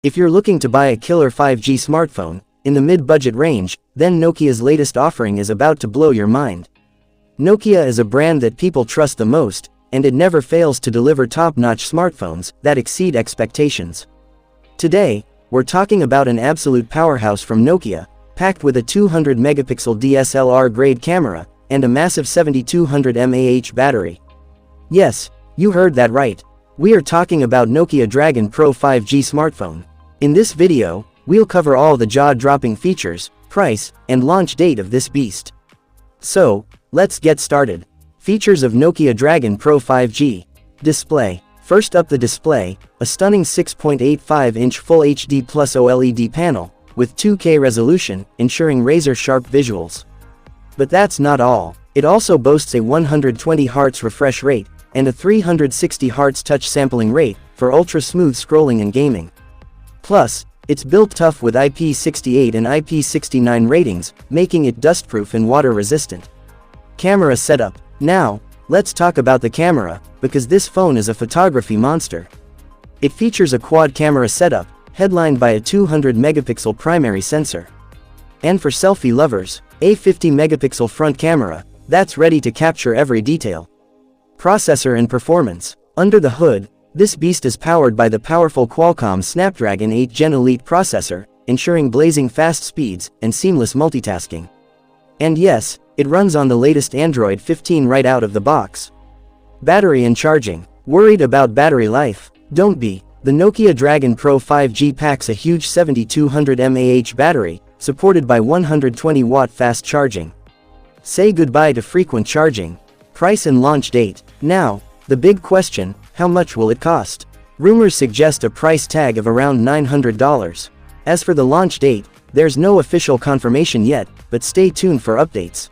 If you're looking to buy a killer 5G smartphone, in the mid-budget range, then Nokia's latest offering is about to blow your mind. Nokia is a brand that people trust the most, and it never fails to deliver top-notch smartphones that exceed expectations. Today, we're talking about an absolute powerhouse from Nokia, packed with a 200-megapixel DSLR grade camera, and a massive 7200 mAh battery. Yes, you heard that right. We are talking about Nokia Dragon Pro 5G smartphone. In this video, we'll cover all the jaw-dropping features, price, and launch date of this beast. So, let's get started. Features of Nokia Dragon Pro 5G. Display. First up, the display, a stunning 6.85-inch Full HD Plus OLED panel, with 2K resolution, ensuring razor-sharp visuals. But that's not all. It also boasts a 120 Hz refresh rate, and a 360 Hz touch sampling rate, for ultra-smooth scrolling and gaming. Plus, it's built tough with IP68 and IP69 ratings, making it dustproof and water-resistant. Camera setup. Now, let's talk about the camera, because this phone is a photography monster. It features a quad-camera setup, headlined by a 200-megapixel primary sensor. And for selfie lovers, a 50-megapixel front camera, that's ready to capture every detail. Processor and performance. Under the hood, this beast is powered by the powerful Qualcomm Snapdragon 8 Gen Elite processor, ensuring blazing fast speeds and seamless multitasking. And yes, it runs on the latest Android 15 right out of the box. Battery and charging. Worried about battery life? Don't be. The Nokia Dragon Pro 5G packs a huge 7200 mAh battery, supported by 120-watt fast charging. Say goodbye to frequent charging. Price and launch date. Now, the big question, how much will it cost? Rumors suggest a price tag of around $900. As for the launch date, there's no official confirmation yet, but stay tuned for updates.